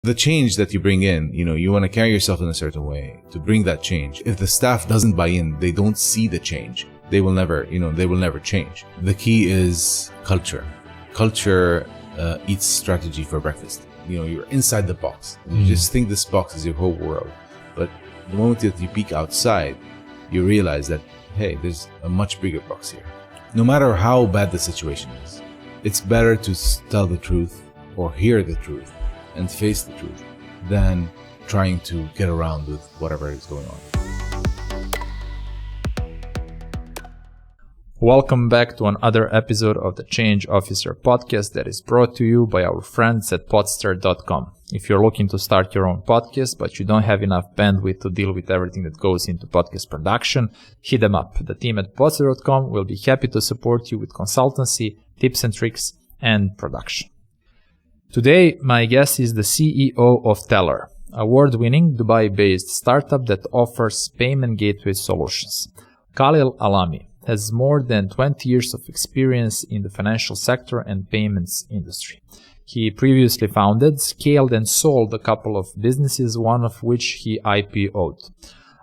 the change that you bring in, you want to carry yourself in a certain way to bring that change. If the staff doesn't buy in, they don't see the change, they will never change. The key is culture. Culture eats strategy for breakfast. You're inside the box. You just think this box is your whole world. But the moment that you peek outside, you realize that, hey, there's a much bigger box here. No matter how bad the situation is, it's better to tell the truth or hear the truth and face the truth than trying to get around with whatever is going on. Welcome back to another episode of the Change Officer podcast that is brought to you by our friends at podster.com. If you're looking to start your own podcast, but you don't have enough bandwidth to deal with everything that goes into podcast production, hit them up. The team at podster.com will be happy to support you with consultancy, tips and tricks, and production. Today, my guest is the CEO of Tler, award-winning Dubai-based startup that offers payment gateway solutions. Khalil Alami has more than 20 years of experience in the financial sector and payments industry. He previously founded, scaled, and sold a couple of businesses, one of which he IPOd.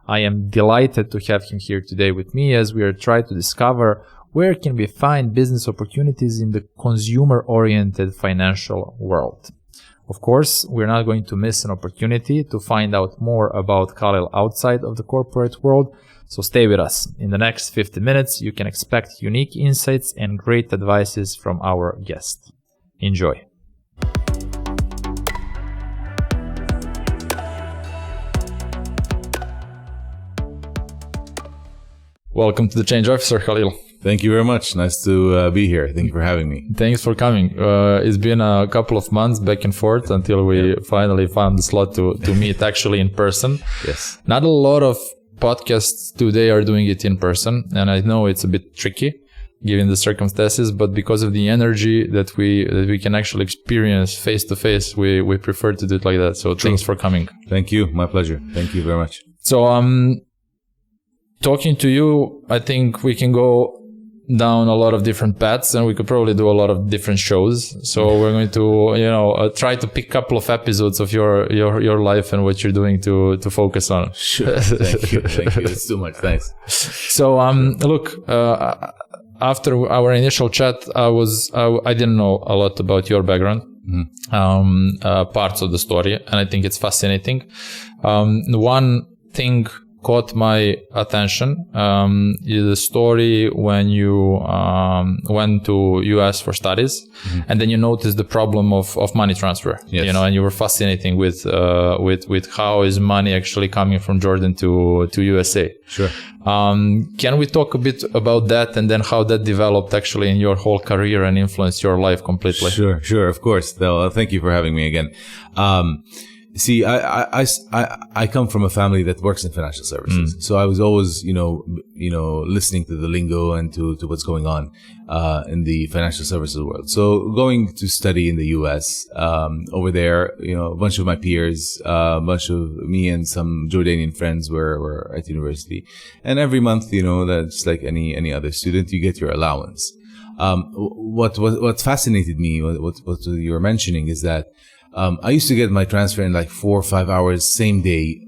I am delighted to have him here today with me as we are trying to discover where can we find business opportunities in the consumer-oriented financial world. Of course, we're not going to miss an opportunity to find out more about Khalil outside of the corporate world, so stay with us. In the next 50 minutes, you can expect unique insights and great advices from our guest. Enjoy. Welcome to the Change Officer, Khalil. Thank you very much. Nice to be here. Thank you for having me. Thanks for coming. It's been a couple of months back and forth until we finally found the slot to meet actually in person. Yes. Not a lot of podcasts today are doing it in person, and I know it's a bit tricky given the circumstances, but because of the energy that we can actually experience face to face, we prefer to do it like that. So Thanks for coming. Thank you. My pleasure. Thank you very much. So talking to you, I think we can go down a lot of different paths, and we could probably do a lot of different shows. So we're going to, try to pick a couple of episodes of your life and what you're doing to focus on. Sure. Thank you. It's too much. Thanks. So, look, after our initial chat, I didn't know a lot about your background, parts of the story, and I think it's fascinating. One thing caught my attention is the story when you went to US for studies, and then you noticed the problem of money transfer. Yes. And you were fascinating with how is money actually coming from Jordan to USA. Sure. Can we talk a bit about that, and then how that developed actually in your whole career and influenced your life completely? Sure, of course. Thank you for having me again. See, I come from a family that works in financial services, so I was always, listening to the lingo and to what's going on in the financial services world. So going to study in the U.S. Over there, a bunch of my peers, a bunch of me and some Jordanian friends were at university, and every month, that's like any other student, you get your allowance. What fascinated me, what you were mentioning, is that I used to get my transfer in like 4 or 5 hours, same day,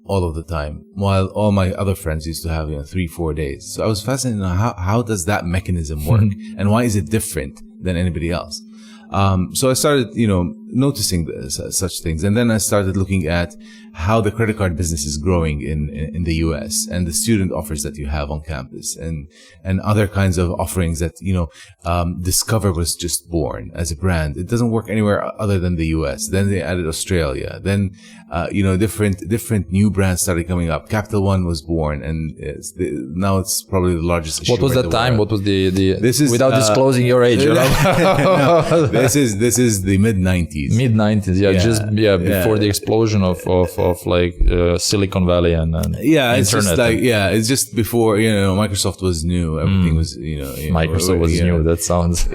all of the time, while all my other friends used to have 3-4 days. So I was fascinated on how does that mechanism work, and why is it different than anybody else? So I started, noticing such things, and then I started looking at how the credit card business is growing in the US, and the student offers that you have on campus, and other kinds of offerings that Discover was just born as a brand. It doesn't work anywhere other than the US. Then they added Australia. Then different new brands started coming up. Capital One was born, and now it's probably the largest issue. What was that time? What was the this is without disclosing your age? No, this is the mid-90s. Mid-90s, before the explosion of Silicon Valley and it's internet. Just like it's just before Microsoft was new. Everything was Microsoft was new. That sounds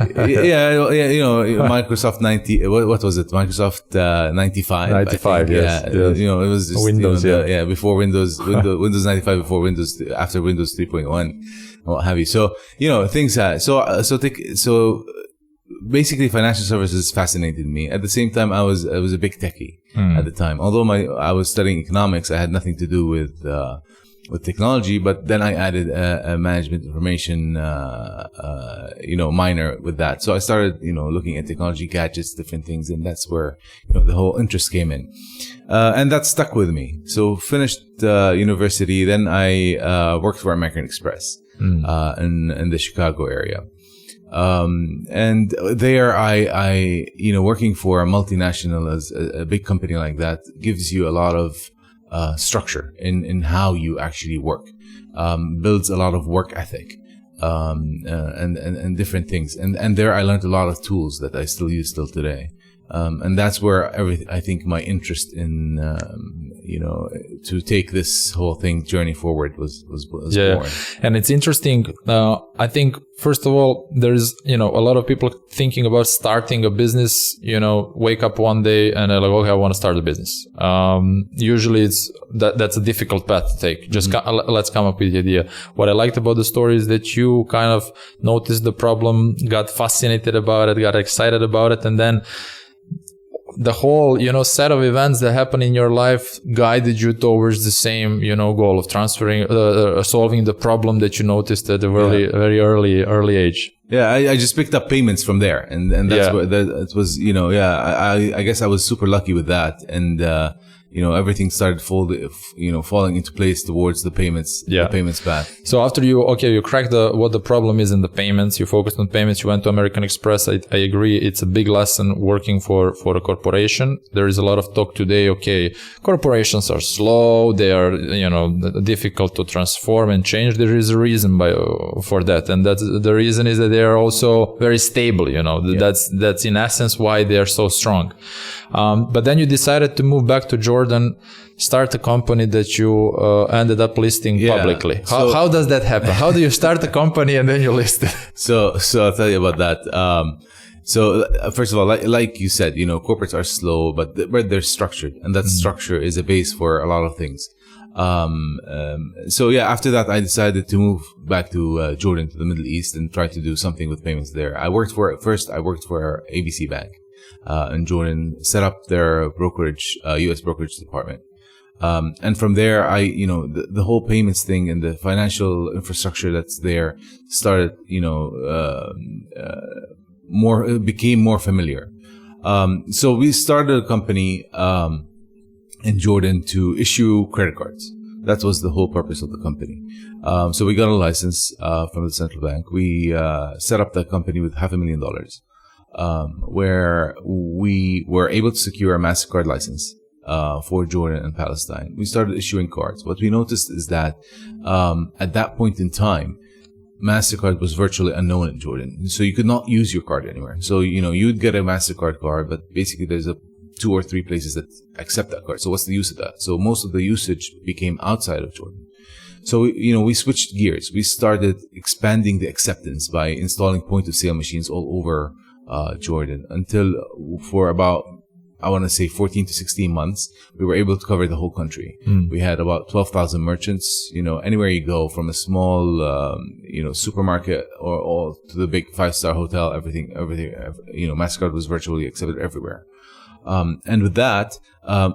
Microsoft 90. What was it? Microsoft 95. 95. Yes. It was just Windows. Before Windows 95, before Windows, after Windows 3.1, what have you. So things. So basically financial services fascinated me. At the same time, I was a big techie at the time. Although I was studying economics, I had nothing to do with technology. But then I added a management information, minor with that. So I started, looking at technology, gadgets, different things, and that's where the whole interest came in, and that stuck with me. So finished university, then I worked for American Express in the Chicago area. And there I working for a multinational as a big company like that gives you a lot of structure in how you actually work, builds a lot of work ethic, and different things. And there I learned a lot of tools that I still use till today. And that's where I think my interest in, to take this whole thing journey forward was born. And it's interesting. I think, first of all, there's, a lot of people thinking about starting a business, wake up one day and they're like, okay, I want to start a business. Usually that's a difficult path to take. Just let's come up with the idea. What I liked about the story is that you kind of noticed the problem, got fascinated about it, got excited about it, and then the whole, set of events that happen in your life guided you towards the same, goal of transferring, solving the problem that you noticed at a very early age. Yeah, I just picked up payments from there, and that's what it was. I guess I was super lucky with that, and everything started falling into place towards the payments, the payments path. So after you cracked what the problem is in the payments, you focused on payments, you went to American Express. I agree. It's a big lesson working for a corporation. There is a lot of talk today. Okay, corporations are slow. They are, difficult to transform and change. There is a reason for that. And the reason is that they are also very stable. That's in essence why they are so strong. But then you decided to move back to Jordan, start a company that you ended up listing publicly. How does that happen? How do you start a company and then you list it? So I'll tell you about that. So first of all, like you said, corporates are slow, but they're structured, and that structure is a base for a lot of things. After that, I decided to move back to Jordan, to the Middle East, and try to do something with payments there. I worked for ABC Bank in Jordan, set up their brokerage, U.S. brokerage department. And from there, the whole payments thing and the financial infrastructure that's there started, became more familiar. So we started a company, in Jordan to issue credit cards. That was the whole purpose of the company. So we got a license, from the central bank. We, set up the company with $500,000. Where we were able to secure a MasterCard license for Jordan and Palestine. We started issuing cards. What we noticed is that at that point in time, MasterCard was virtually unknown in Jordan. So you could not use your card anywhere. So, you'd get a MasterCard card, but basically there's 2 or 3 places that accept that card. So what's the use of that? So most of the usage became outside of Jordan. So, we switched gears. We started expanding the acceptance by installing point-of-sale machines all over Jordan, until for about, I want to say 14 to 16 months, we were able to cover the whole country. We had about 12,000 merchants, anywhere you go, from a small, supermarket or to the big 5-star hotel, everything, MasterCard was virtually accepted everywhere. And with that,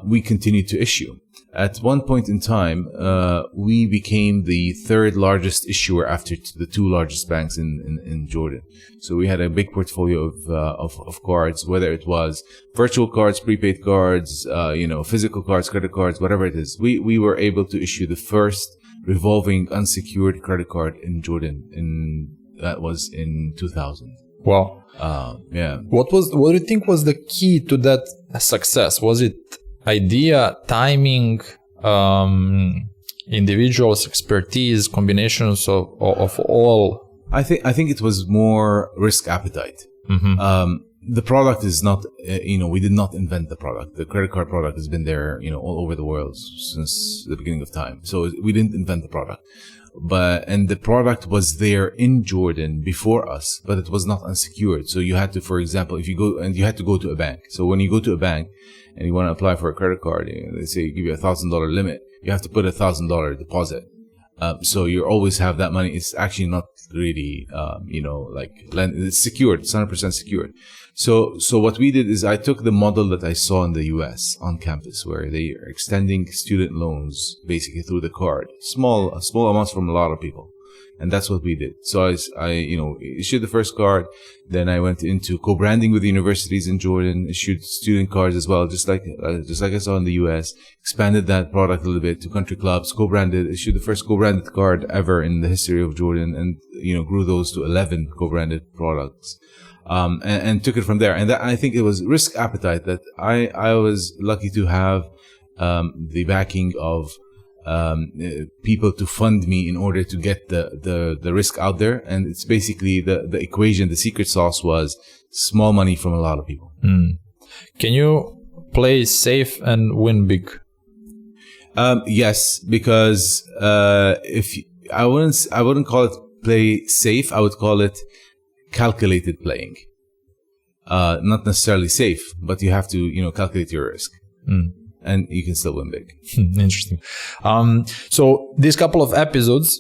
we continued to issue. At one point in time, we became the 3rd largest issuer after the 2 largest banks in Jordan. So we had a big portfolio of cards, whether it was virtual cards, prepaid cards, physical cards, credit cards, whatever it is. We were able to issue the first revolving unsecured credit card in Jordan, that was in 2000. Wow. What do you think was the key to that success? Was it idea, timing, individuals, expertise, combinations of all? I think it was more risk appetite. The product is not, we did not invent the product. The credit card product has been there, all over the world since the beginning of time. So we didn't invent the product. And the product was there in Jordan before us, but it was not unsecured. So you had to, for example, you had to go to a bank. So when you go to a bank and you want to apply for a credit card, they say give you $1,000 limit. You have to put $1,000 deposit. So you always have that money. It's actually not really, it's secured. It's 100% secured. So what we did is I took the model that I saw in the US on campus, where they are extending student loans basically through the card, small amounts from a lot of people. And that's what we did. So I issued the first card. Then I went into co-branding with the universities in Jordan, issued student cards as well, just like I saw in the US, expanded that product a little bit to country clubs, co-branded, issued the first co-branded card ever in the history of Jordan, and, grew those to 11 co-branded products. And took it from there. And that, I think it was risk appetite that I was lucky to have, the backing of, people to fund me in order to get the risk out there. And it's basically the equation, the secret sauce was small money from a lot of people. Can you play safe and win big? Yes, because, I wouldn't call it play safe. I would call it calculated playing. Not necessarily safe, but you have to, calculate your risk. And you can still win big. Interesting. So these couple of episodes,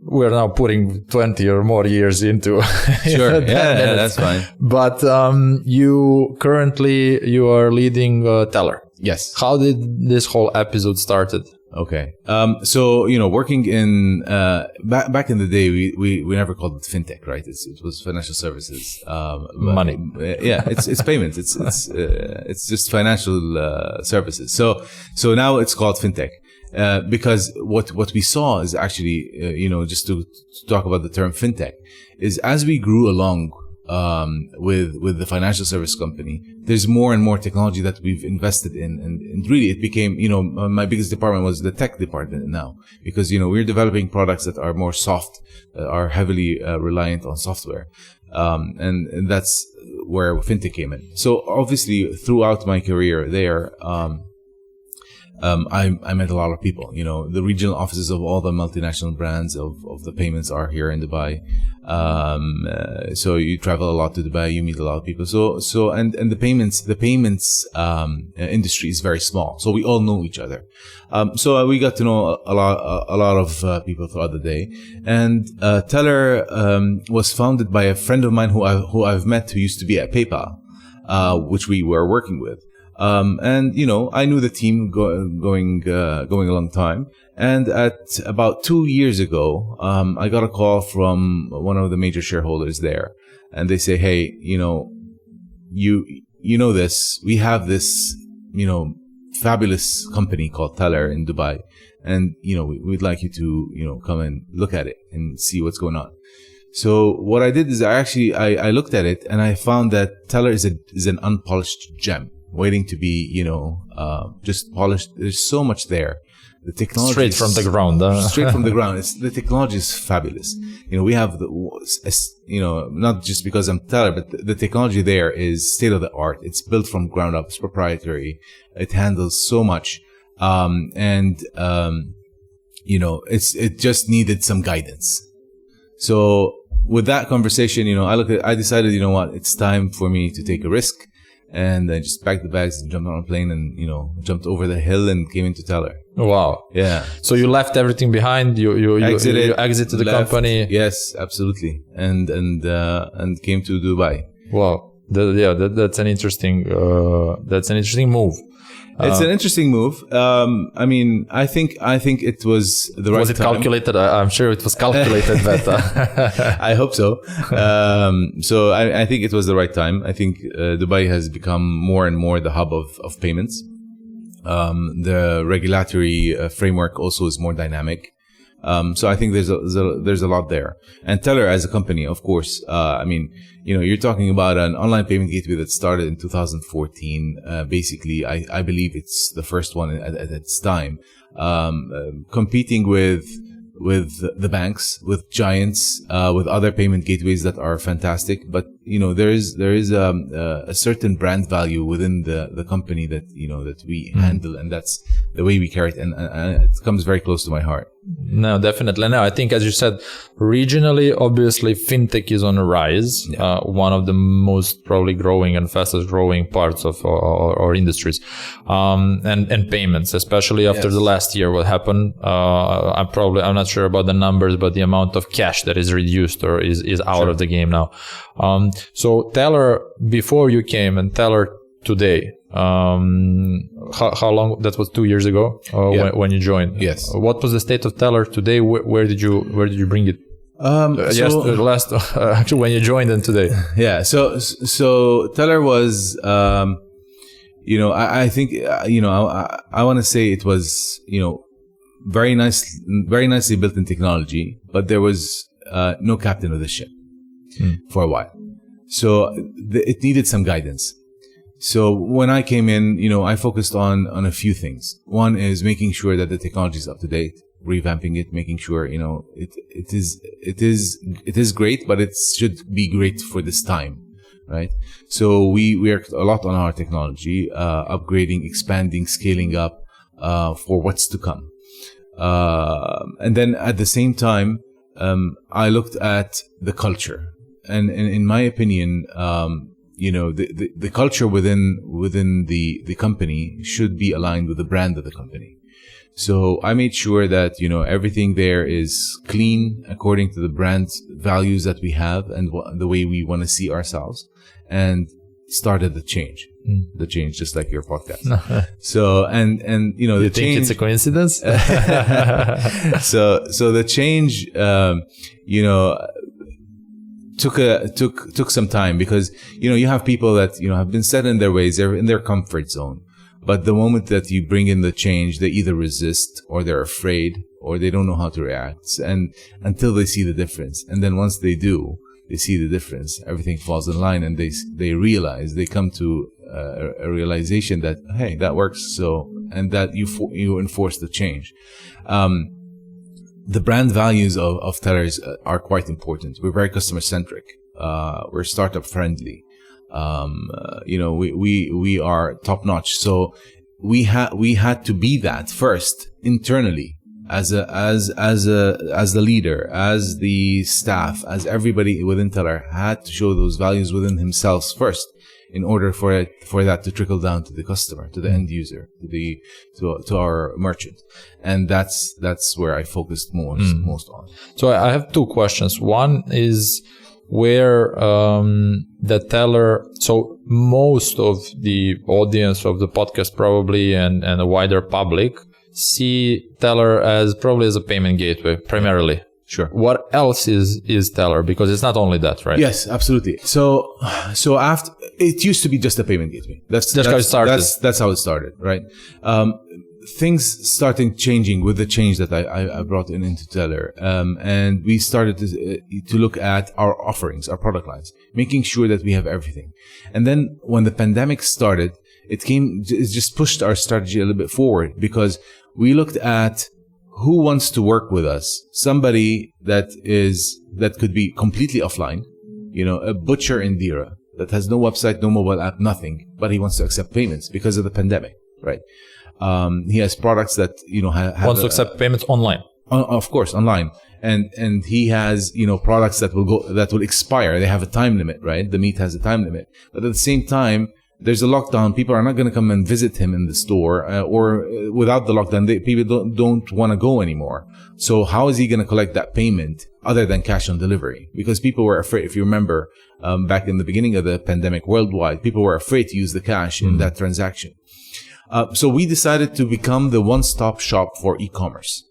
we're now putting 20 or more years into. Sure. Yeah, that's fine. But you are leading Tler. Yes. How did this whole episode started? Okay. So, working in, back in the day, we never called it fintech, right? It was financial services. Money. Yeah, it's payments. It's just financial, services. So now it's called fintech. Because what we saw is actually, just to talk about the term fintech, is as we grew along, with the financial service company, there's more and more technology that we've invested in, and really it became, my biggest department was the tech department now, because we're developing products that are more soft, are heavily reliant on software, and that's where fintech came in. So obviously throughout my career there, I met a lot of people. The regional offices of all the multinational brands of the payments are here in Dubai. So you travel a lot to Dubai, you meet a lot of people. So and the payments industry is very small. So we all know each other. So we got to know a lot of people throughout the day. And Tler was founded by a friend of mine who I've met, who used to be at PayPal, which we were working with. And I knew the team going a long time. And at about 2 years ago, I got a call from one of the major shareholders there, and they say, "Hey, this, we have this, fabulous company called Tler in Dubai, and we'd like you to, come and look at it and see what's going on." So what I did is I looked at it, and I found that Tler is an unpolished gem, waiting to be, just polished. There's so much there. The technology straight from the ground. Straight from the ground. The technology is fabulous. We have not just because I'm Tler, but the technology there is state of the art. It's built from ground up. It's proprietary. It handles so much. It just needed some guidance. So with that conversation, I decided, it's time for me to take a risk. And I just packed the bags and jumped on a plane and, jumped over the hill and came into Tler. Wow. Yeah. So you left everything behind. You exited the company. Yes, absolutely. And came to Dubai. Wow. That's an interesting move. It's an interesting move. I think it was the right time. Was it calculated? I'm sure it was calculated, but I hope so. So I think it was the right time. I think Dubai has become more and more the hub of payments. The regulatory framework also is more dynamic. So I think there's a lot there. And Tler as a company, of course, you're talking about an online payment gateway that started in 2014. Basically, I believe it's the first one at its time, competing with the banks, with giants, with other payment gateways that are fantastic. But there is a certain brand value within the company that that we handle, and that's the way we carry it, and it comes very close to my heart. No, definitely. No, I think, as you said, regionally, obviously, fintech is on a rise. Yeah. One of the most probably growing and fastest growing parts of our industries, and payments, especially after the last year. What happened? I'm not sure about the numbers, but the amount of cash that is reduced or is out of the game now. So Tler before you came and Tler today. How long? That was 2 years ago when you joined. Yes. What was the state of Tler today? Where did you bring it? Actually when you joined and today. Yeah. So Tler was, I think, I want to say it was, very nicely built in technology, but there was no captain of the ship for a while. So it needed some guidance. So when I came in, I focused on a few things. One is making sure that the technology is up to date, revamping it, making sure, it is great, but it should be great for this time, right? So we worked a lot on our technology, upgrading, expanding, scaling up, for what's to come. And then at the same time, I looked at the culture, and in my opinion, the culture within the company should be aligned with the brand of the company. So I made sure that, everything there is clean according to the brand's values that we have and the way we want to see ourselves, and started the change, just like your podcast. So, and you think it's a coincidence? So the change, took some time, because you have people that have been set in their ways, they're in their comfort zone, but the moment that you bring in the change, they either resist or they're afraid or they don't know how to react, and until they see the difference. And then once they do, they see the difference, everything falls in line, and they realize, they come to a realization that, hey, that works, so, and that you enforce the change. The brand values of Tler are quite important. We're very customer-centric. We're startup friendly. We are top-notch. So we had to be that first internally, as the leader, as the staff, as everybody within Tler had to show those values within themselves first, in order for that to trickle down to the customer, to the end user, to our merchant. And that's where I focused most on. So I have two questions. One is where the Tler, so most of the audience of the podcast probably and the wider public see Tler as probably as a payment gateway primarily. Sure. What else is Tler? Because it's not only that, right? Yes, absolutely. So after, it used to be just a payment gateway. That's how it started. That's how it started, right? Things started changing with the change that I brought into Tler, and we started to look at our offerings, our product lines, making sure that we have everything. And then when the pandemic started, it just pushed our strategy a little bit forward, because we looked at who wants to work with us. Somebody that could be completely offline, a butcher in Dira that has no website, no mobile app, nothing, but he wants to accept payments because of the pandemic, right? He has products that, wants to accept payments online. Of course, online. And he has, products that will expire. They have a time limit, right? The meat has a time limit. But at the same time, there's a lockdown. People are not going to come and visit him in the store, or without the lockdown, people don't want to go anymore. So how is he going to collect that payment other than cash on delivery? Because people were afraid. If you remember, back in the beginning of the pandemic worldwide, people were afraid to use the cash in that transaction. So we decided to become the one-stop shop for e-commerce.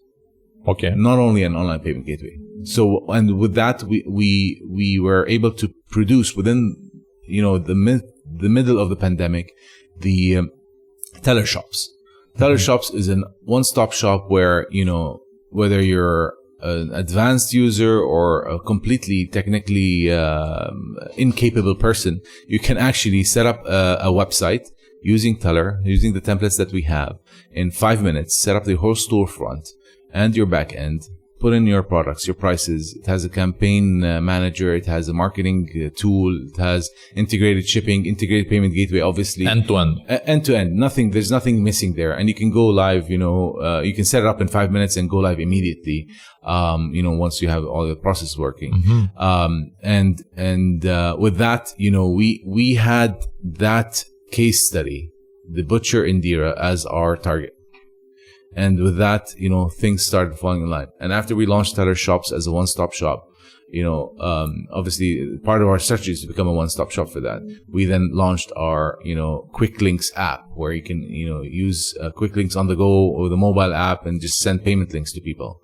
Okay. Not only an online payment gateway. So, and with that, we were able to produce within, the middle of the pandemic, the Tler shops. Tler shops is a one-stop shop where, whether you're an advanced user or a completely technically incapable person, you can actually set up a website using Tler, using the templates that we have, in 5 minutes, set up the whole storefront and your back end, put in your products, your prices. It has a campaign manager. It has a marketing tool. It has integrated shipping, integrated payment gateway, obviously. End to end. End to end. There's nothing missing there. And you can go live, you can set it up in 5 minutes and go live immediately, once you have all the process working. And with that, we had that case study, the butcher in Dira, as our target. And with that, things started falling in line. And after we launched Tler Shops as a one-stop shop, obviously part of our strategy is to become a one-stop shop for that. We then launched our, Quick Links app, where you can, use Quick Links on the go or the mobile app and just send payment links to people.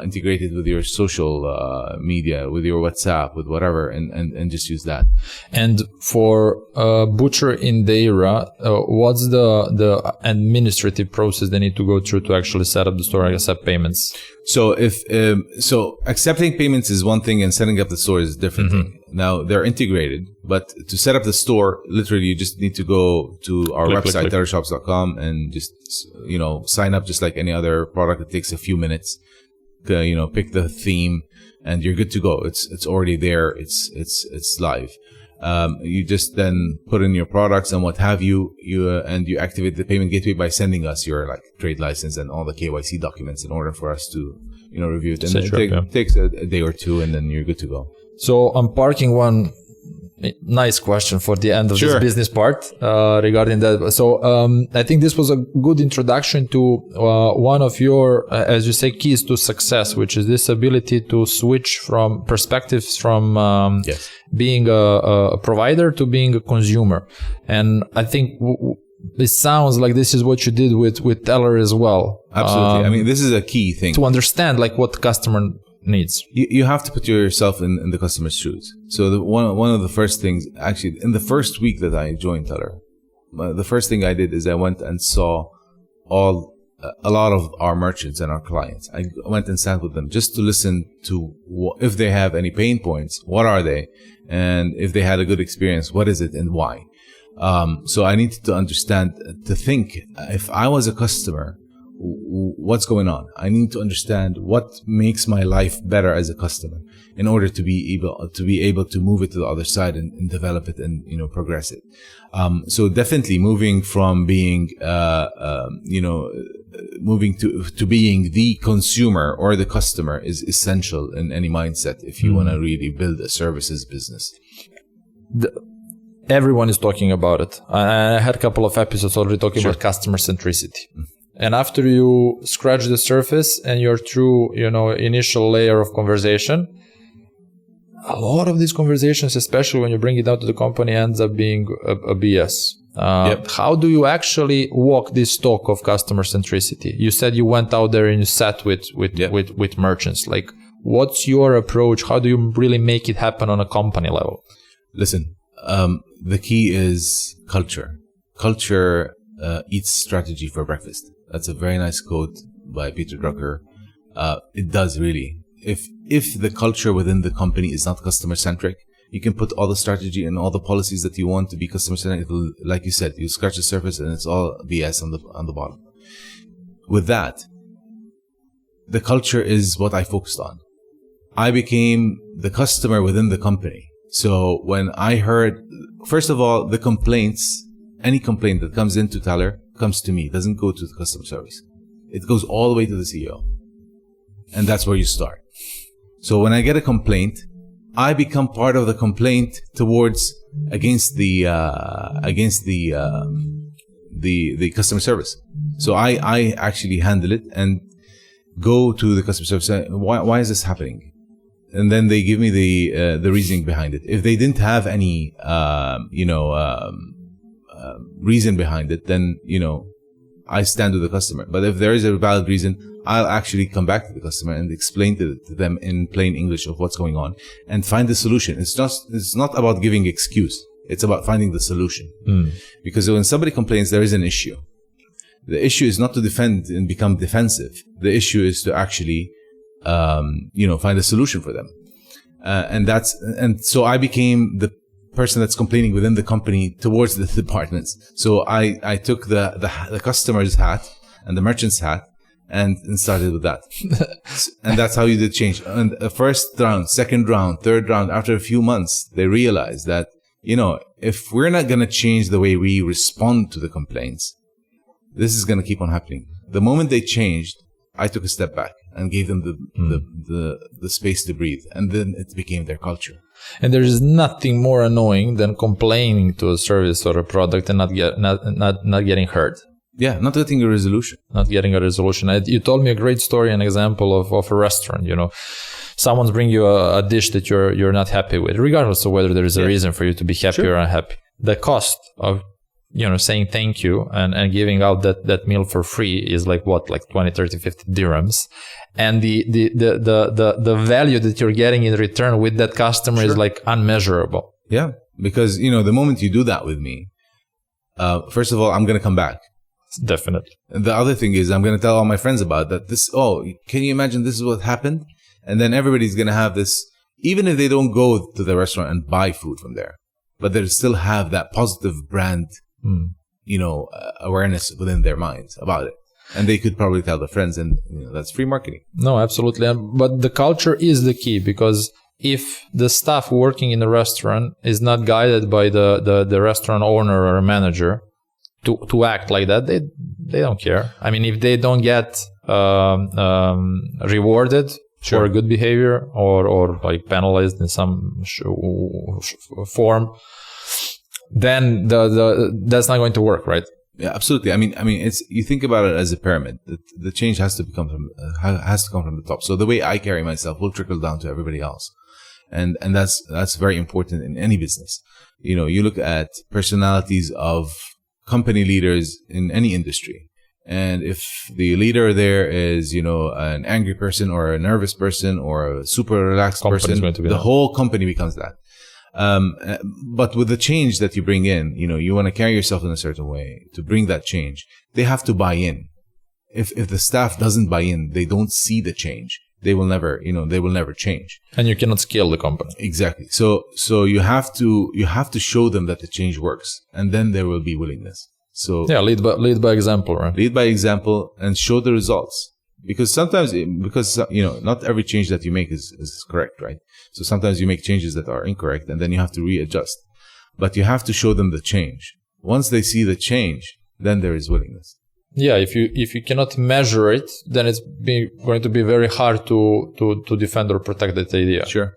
Integrated with your social media, with your WhatsApp, with whatever, and just use that. And for butcher in Deira, what's the administrative process they need to go through to actually set up the store and accept payments? So so accepting payments is one thing, and setting up the store is a different thing. Now they're integrated, but to set up the store, literally you just need to go to our website, tlershops.com, and just sign up just like any other product. It takes a few minutes. Pick the theme, and you're good to go. It's already there. It's live. You just then put in your products and what have you. And you activate the payment gateway by sending us your trade license and all the KYC documents in order for us to review it. And it takes a day or two, and then you're good to go. So I'm parking one nice question for the end of this business part regarding that. So I think this was a good introduction to one of your, as you say, keys to success, which is this ability to switch from perspectives from being a provider to being a consumer. And I think it sounds like this is what you did with Tler as well. Absolutely. This is a key thing. To understand what the customer needs. You have to put yourself in the customer's shoes. So one of the first things, actually, in the first week that I joined Tler, the first thing I did is I went and saw a lot of our merchants and our clients. I went and sat with them just to listen to if they have any pain points, what are they? And if they had a good experience, what is it and why? So I needed to understand, to think, if I was a customer, what's going on? I need to understand what makes my life better as a customer in order to be able to move it to the other side and develop it and progress it. So definitely moving from being moving to being the consumer or the customer is essential in any mindset if you want to really build a services business. Everyone is talking about it. I had a couple of episodes already talking about customer centricity. And after you scratch the surface and you're through, initial layer of conversation, a lot of these conversations, especially when you bring it down to the company, ends up being a BS. How do you actually walk this talk of customer centricity? You said you went out there and you sat with merchants. What's your approach? How do you really make it happen on a company level? Listen, the key is culture. Culture eats strategy for breakfast. That's a very nice quote by Peter Drucker. It does really. If the culture within the company is not customer centric, you can put all the strategy and all the policies that you want to be customer centric. Like you said, you scratch the surface and it's all BS on the bottom. With that, the culture is what I focused on. I became the customer within the company. So when I heard, first of all, the complaints, any complaint that comes into Tler comes to me. It doesn't go to the customer service. It goes all the way to the CEO. And that's where you start. So when I get a complaint, I become part of the complaint against the customer service. So I actually handle it and go to the customer service. Why is this happening? And then they give me the reasoning behind it. If they didn't have any reason behind it, then I stand with the customer. But if there is a valid reason, I'll actually come back to the customer and explain to them in plain English of what's going on and find the solution. It's not about giving excuse. It's about finding the solution. Because when somebody complains, there is an issue. The issue is not to defend and become defensive. The issue is to actually, find a solution for them. And so I became the person that's complaining within the company towards the departments. So I took the customer's hat and the merchant's hat, and started with that. And that's how you did change. And the first round, second round, third round, after a few months, they realized that, if we're not going to change the way we respond to the complaints, this is going to keep on happening. The moment they changed, I took a step back and gave them the space to breathe. And then it became their culture. And there is nothing more annoying than complaining to a service or a product and not getting heard. Yeah, not getting a resolution. You told me a great story, an example of a restaurant. Someone's bring you a dish that you're not happy with, regardless of whether there is a reason for you to be happy or unhappy. The cost of saying thank you and giving out that meal for free is like 20, 30, 50 dirhams. And the value that you're getting in return with that customer is like unmeasurable. Yeah, because the moment you do that with me, first of all, I'm going to come back. Definitely. And the other thing is I'm going to tell all my friends about that. Can you imagine this is what happened? And then everybody's going to have this, even if they don't go to the restaurant and buy food from there, but they'll still have that positive brand, awareness within their minds about it. And they could probably tell their friends, and that's free marketing. No, absolutely. But the culture is the key, because if the staff working in the restaurant is not guided by the restaurant owner or manager to act like that, they don't care. I mean, if they don't get rewarded for good behavior or like penalized in some form, then that's not going to work, right? Yeah, absolutely. I mean, you think about it as a pyramid. The change has to come from the top. So the way I carry myself will trickle down to everybody else, and that's very important in any business. You look at personalities of company leaders in any industry, and if the leader there is an angry person or a nervous person or a super relaxed person, the whole company becomes that. But with the change that you bring in, you want to carry yourself in a certain way to bring that change. They have to buy in. If the staff doesn't buy in, they don't see the change. They will never change. And you cannot scale the company. Exactly. So you have to show them that the change works, and then there will be willingness. So yeah, lead by example, right? Lead by example and show the results. Because not every change that you make is correct, right? So sometimes you make changes that are incorrect, and then you have to readjust. But you have to show them the change. Once they see the change, then there is willingness. Yeah, if you cannot measure it, then it's going to be very hard to defend or protect that idea. Sure.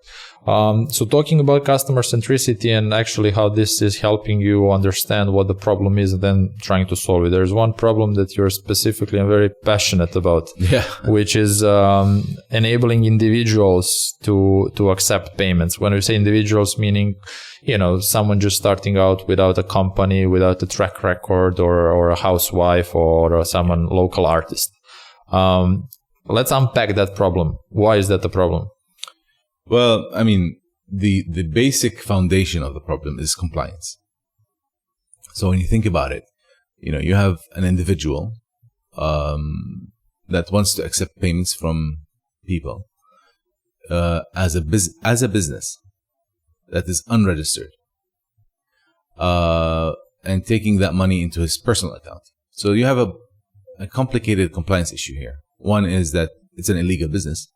So talking about customer centricity and actually how this is helping you understand what the problem is and then trying to solve it. There's one problem that you're specifically and very passionate about, which is enabling individuals to accept payments. When we say individuals, meaning someone just starting out without a company, without a track record, or a housewife, or someone local artist. Let's unpack that problem. Why is that a problem? Well, I mean, the basic foundation of the problem is compliance. So when you think about it, you have an individual that wants to accept payments from people as a business that is unregistered, and taking that money into his personal account. So you have a complicated compliance issue here. One is that it's an illegal business,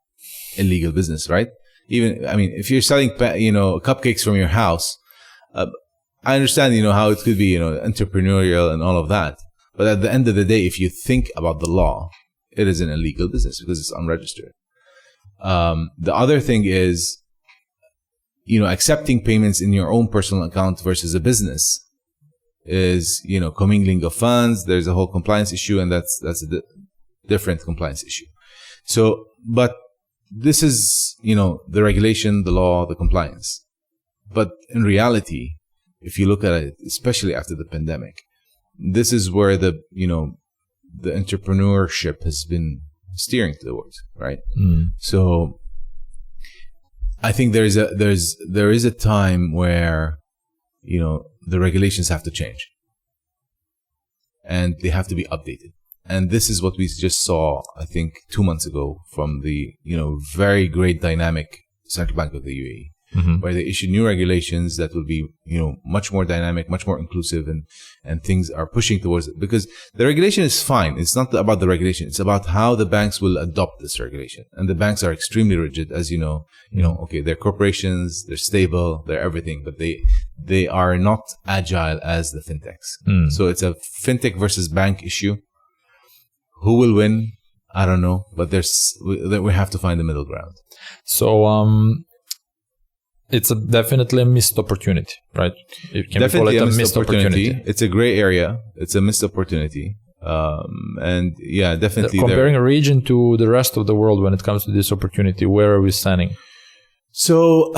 right? If you're selling, cupcakes from your house, I understand, how it could be, entrepreneurial and all of that. But at the end of the day, if you think about the law, it is an illegal business because it's unregistered. The other thing is, accepting payments in your own personal account versus a business is, commingling of funds. There's a whole compliance issue, and that's a different compliance issue. So, but this is, the regulation, the law, the compliance. But in reality, if you look at it, especially after the pandemic, this is where the entrepreneurship has been steering towards, right? So I think there is a time where, the regulations have to change and they have to be updated. And this is what we just saw, I think, 2 months ago from the, very great dynamic Central Bank of the UAE. where they issue new regulations that will be, much more dynamic, much more inclusive, and things are pushing towards it. Because the regulation is fine. It's not about the regulation. It's about how the banks will adopt this regulation. And the banks are extremely rigid, as you know. Okay, they're corporations, they're stable, they're everything, but they are not agile as the fintechs. So it's a fintech versus bank issue. Who will win? I don't know, but we have to find the middle ground. So it's definitely a missed opportunity, right? You can Definitely call it a missed opportunity. It's a gray area. It's a missed opportunity. And yeah, definitely. Comparing a region to the rest of the world when it comes to this opportunity, where are we standing? So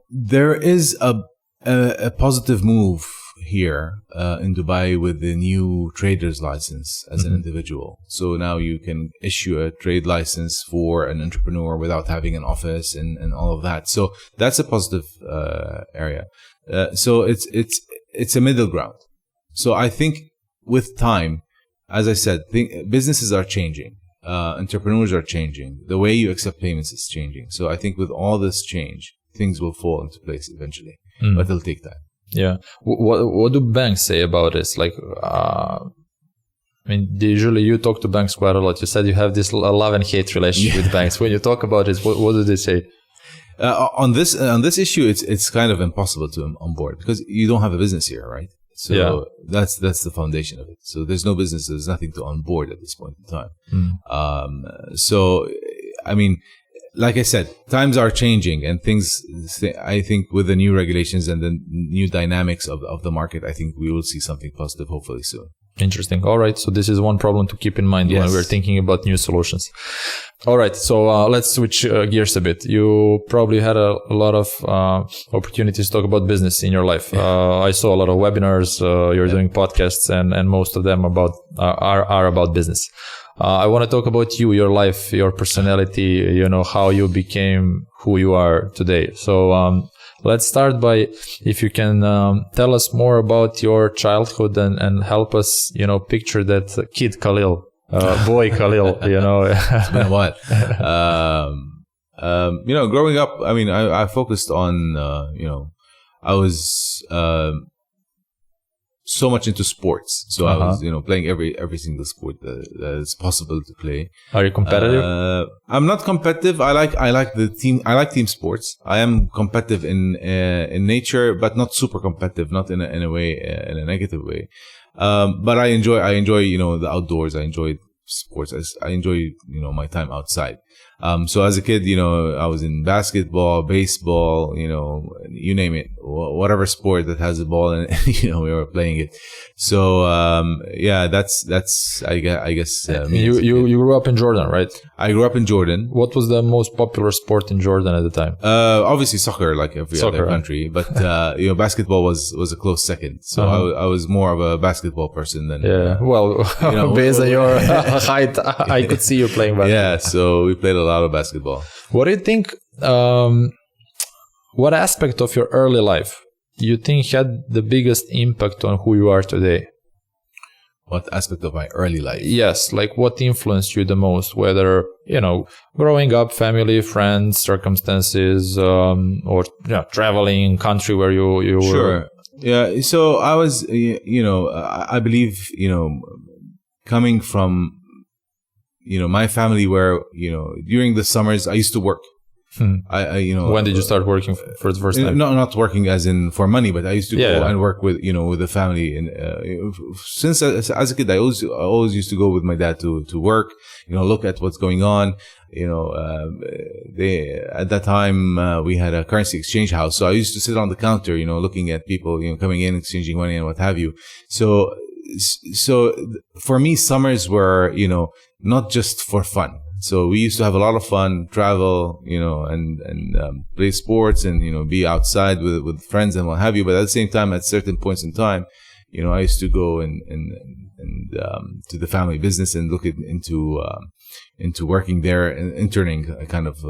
there is a positive move here in Dubai with the new trader's license as an individual. So now you can issue a trade license for an entrepreneur without having an office and all of that. So that's a positive area. So it's a middle ground. So I think with time, as I said, businesses are changing. Entrepreneurs are changing. The way you accept payments is changing. So I think with all this change, things will fall into place eventually, but it'll take time. Yeah. What do banks say about this? Like, usually you talk to banks quite a lot. You said you have this love and hate relationship with banks. When you talk about it, what do they say? On this issue, it's kind of impossible to onboard because you don't have a business here, right? So that's the foundation of it. So there's no business. There's nothing to onboard at this point in time. So, I mean, like I said, times are changing and things, I think with the new regulations and the new dynamics of the market, I think we will see something positive hopefully soon. Interesting. All right. So this is one problem to keep in mind when we're thinking about new solutions. All right. So let's switch gears a bit. You probably had a lot of opportunities to talk about business in your life. I saw a lot of webinars. You're doing podcasts, and most of them are about business. I want to talk about you, your life, your personality, how you became who you are today. So let's start by, if you can tell us more about your childhood and help us, picture that kid Khalil, boy Khalil, It's been a while. Growing up, I focused on, I was so much into sports. So I was, playing every single sport that is possible to play. Are you competitive? I'm not competitive. I like the team. I like team sports. I am competitive in nature, but not super competitive. Not in a way, in a negative way. But I enjoy, the outdoors. I enjoy sports. I enjoy, my time outside. So as a kid, I was in basketball, baseball, you name it, whatever sport that has a ball and, we were playing it. So, that's, I guess, you grew up in Jordan, right? I grew up in Jordan. What was the most popular sport in Jordan at the time? Obviously soccer, like every other country, but, basketball was a close second. So I was more of a basketball person than, based on your height, I could see you playing basketball. Yeah. So we played a lot of basketball. What do you think, what aspect of your early life you think had the biggest impact on who you are today? What aspect of my early life? Yes, like what influenced you the most, whether, growing up, family, friends, circumstances, or traveling, country where you were. Sure. Yeah. So I was, I believe, coming from, my family where, during the summers, I used to work. When did you start working for the first time? No, not working as in for money, but I used to go and work with, with the family. And since as a kid, I always used to go with my dad to work, look at what's going on. At that time, we had a currency exchange house. So I used to sit on the counter, looking at people, coming in, exchanging money and what have you. So for me, summers were, not just for fun. So we used to have a lot of fun, travel, and play sports and, be outside with friends and what have you. But at the same time, at certain points in time, I used to go and to the family business and look into working there and interning kind of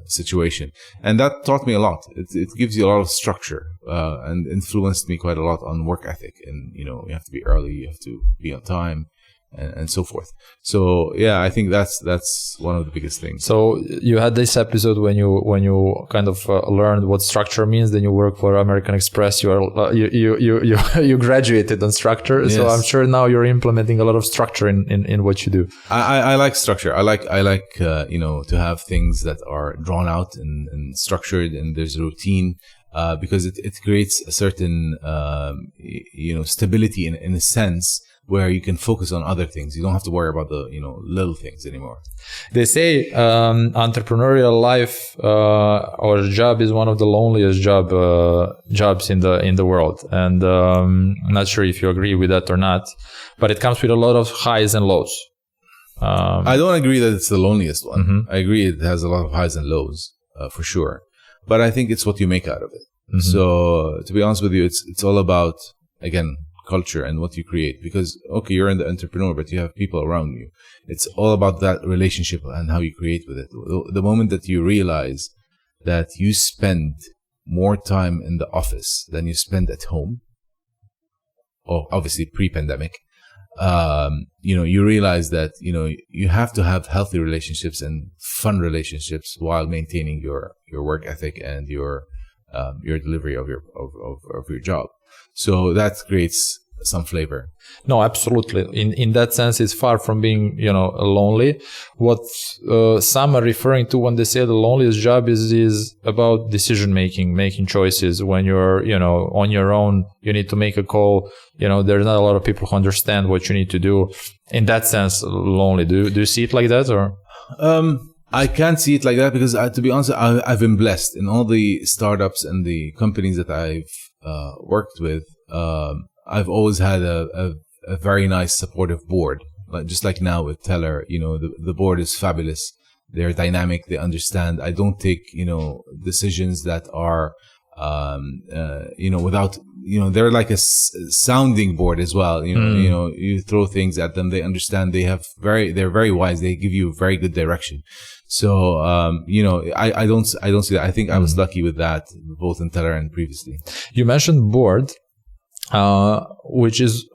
situation. And that taught me a lot. It gives you a lot of structure and influenced me quite a lot on work ethic. And, you have to be early, you have to be on time. and so forth. So yeah, I think that's one of the biggest things. So you had this episode when you kind of learned what structure means. Then you work for American Express. You graduated on structure. Yes. So I'm sure now you're implementing a lot of structure in what you do. I like structure. I like to have things that are drawn out and structured, and there's a routine. Because it creates a certain stability in a sense where you can focus on other things. You don't have to worry about the little things anymore. They say entrepreneurial life or job is one of the loneliest jobs in the world, and I'm not sure if you agree with that or not. But it comes with a lot of highs and lows. I don't agree that it's the loneliest one. Mm-hmm. I agree it has a lot of highs and lows for sure. But I think it's what you make out of it. Mm-hmm. So to be honest with you, it's all about, again, culture and what you create. Because, okay, you're an entrepreneur, but you have people around you. It's all about that relationship and how you create with it. The moment that you realize that you spend more time in the office than you spend at home, obviously pre-pandemic, you realize that, you have to have healthy relationships and fun relationships while maintaining your work ethic and your delivery of your job. So that creates some flavor. No, absolutely. In that sense, it's far from being, lonely. What some are referring to when they say the loneliest job is about decision making choices. When you're, on your own, you need to make a call. There's not a lot of people who understand what you need to do. In that sense, lonely. Do you see it like that, or? I can't see it like that because, to be honest, I've been blessed in all the startups and the companies that I've worked with. I've always had a very nice supportive board, just like now with Tler. The board is fabulous. They're dynamic. They understand. I don't take decisions that are without they're like a sounding board as well. You throw things at them, they understand. They're very wise. They give you very good direction. So I don't see that. I think I was lucky with that both in Tler and previously. You mentioned board, which is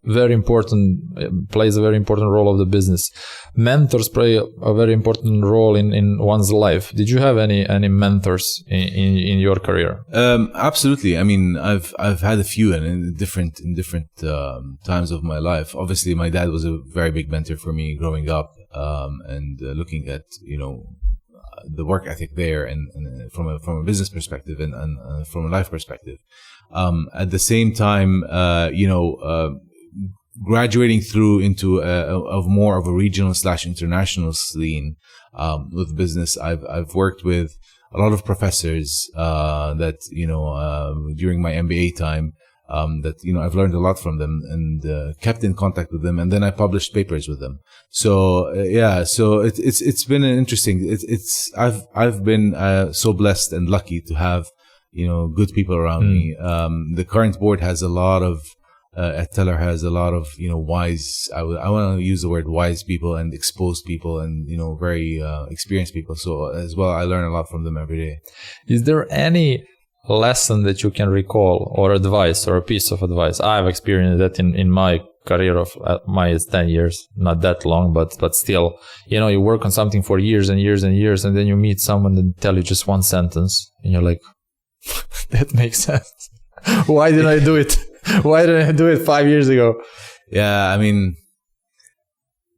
very important, plays a very important role of the business. Mentors play a very important role in one's life. Did you have any mentors in your career? Absolutely. I mean, I've had a few in different times of my life. Obviously, my dad was a very big mentor for me growing up, and looking at the work ethic there, and from a business perspective and from a life perspective. At the same time, graduating through into more of a regional / international scene with business, I've worked with a lot of professors that during my MBA time that I've learned a lot from them and kept in contact with them, and then I published papers with them. So so it's been an interesting. I've been so blessed and lucky to have good people around me. The current board has a lot of. At Tler has a lot of wise. I want to use the word wise people and exposed people and very experienced people. So as well, I learn a lot from them every day. Is there any lesson that you can recall, or advice, or a piece of advice? I've experienced that in my career of my 10 years, not that long, but still, you work on something for years and years and years, and then you meet someone and tell you just one sentence, and you're like, that makes sense. Why didn't I do it? Why didn't I do it 5 years ago? Yeah, I mean,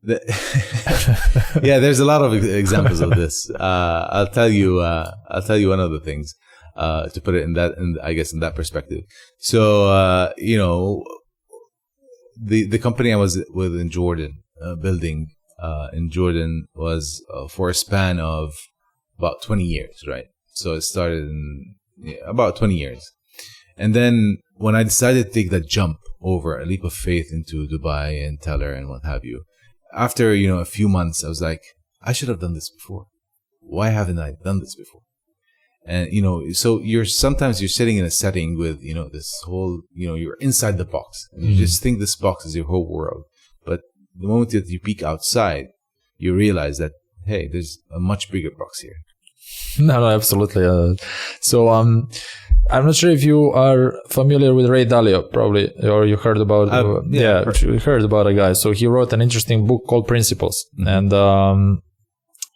there's a lot of examples of this. I'll tell you one of the things to put it in that perspective. So the company I was with in Jordan, building in Jordan, was for a span of about 20 years, right? So it started in about 20 years. And then when I decided to take that jump over, a leap of faith into Dubai and Tler and what have you, after, a few months, I was like, I should have done this before. Why haven't I done this before? And, so sometimes you're sitting in a setting with, this whole, you're inside the box and you just think this box is your whole world. But the moment that you peek outside, you realize that, hey, there's a much bigger box here. No, absolutely. So I'm not sure if you are familiar with Ray Dalio, probably, or you heard about. You heard about a guy. So he wrote an interesting book called Principles,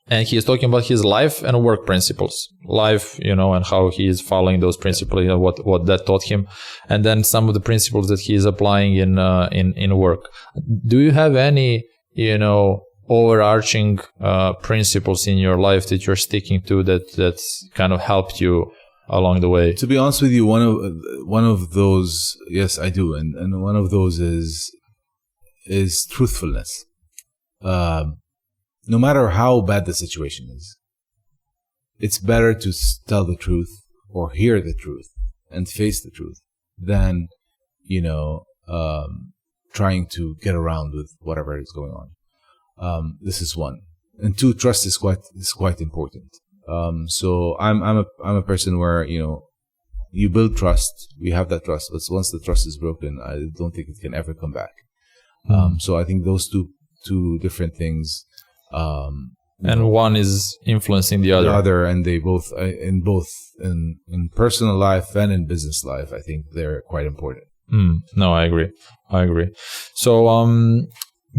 and he is talking about his life and work principles, and how he is following those principles, what that taught him, and then some of the principles that he is applying in work. Do you have any, overarching principles in your life that you're sticking to that's kind of helped you along the way? To be honest with you, one of those, yes, I do, and one of those is truthfulness. No matter how bad the situation is, it's better to tell the truth or hear the truth and face the truth than, trying to get around with whatever is going on. This is one. And two, trust is quite important. So I'm a person where, you build trust, we have that trust, but once the trust is broken, I don't think it can ever come back. So I think those two different things. And one is influencing the other. And they both, in personal life and in business life, I think they're quite important. No, I agree. So,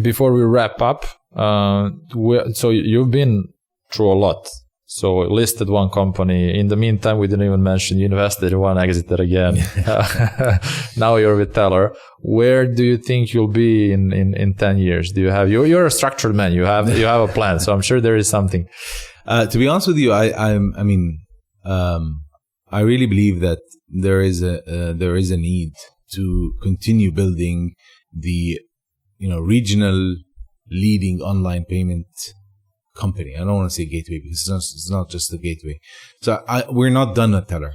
before we wrap up, so you've been through a lot. So listed one company. In the meantime, we didn't even mention you invested in one, exited again. Now you're with Tler. Where do you think you'll be in 10 years? Do you have, you're a structured man. You have a plan. So I'm sure there is something. To be honest with you, I really believe that there is a need to continue building the, regional leading online payment company. I don't want to say gateway because it's not just a gateway. So we're not done at Tler.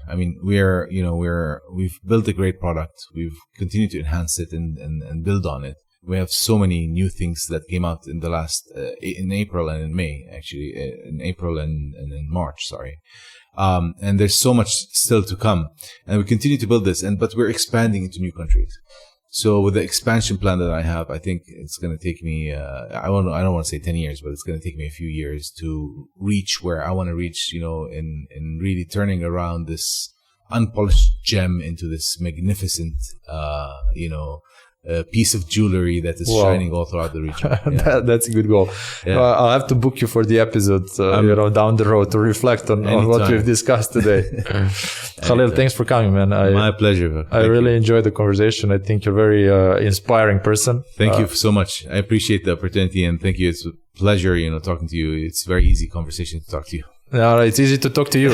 We've built a great product. We've continued to enhance it and build on it. We have so many new things that came out in the last in April and in May, actually, in April and in March. Sorry. And there's so much still to come, and we continue to build this. But we're expanding into new countries. So with the expansion plan that I have, I think it's going to take me, I don't want to say 10 years, but it's going to take me a few years to reach where I want to reach, in really turning around this unpolished gem into this magnificent, piece of jewelry that is shining all throughout the region. Yeah. That's a good goal. Yeah. I'll have to book you for the episode, down the road to reflect on what we've discussed today. Khalil, thanks for coming, man. My pleasure. I really enjoyed the conversation. I think you're a very inspiring person. Thank you so much. I appreciate the opportunity, and thank you. It's a pleasure, talking to you. It's a very easy conversation to talk to you. No, it's easy to talk to you.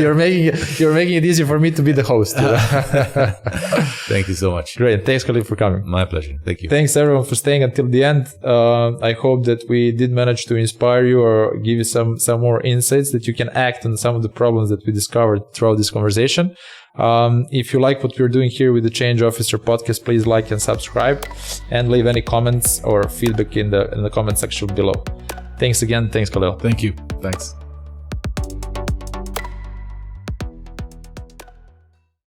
You're making it easy for me to be the host. Thank you so much. Great. Thanks, Khalil, for coming. My pleasure. Thank you. Thanks, everyone, for staying until the end. I hope that we did manage to inspire you or give you some more insights that you can act on some of the problems that we discovered throughout this conversation. If you like what we're doing here with the Change Officer podcast, please like and subscribe, and leave any comments or feedback in the comment section below. Thanks again. Thanks, Khalil. Thank you. Thanks.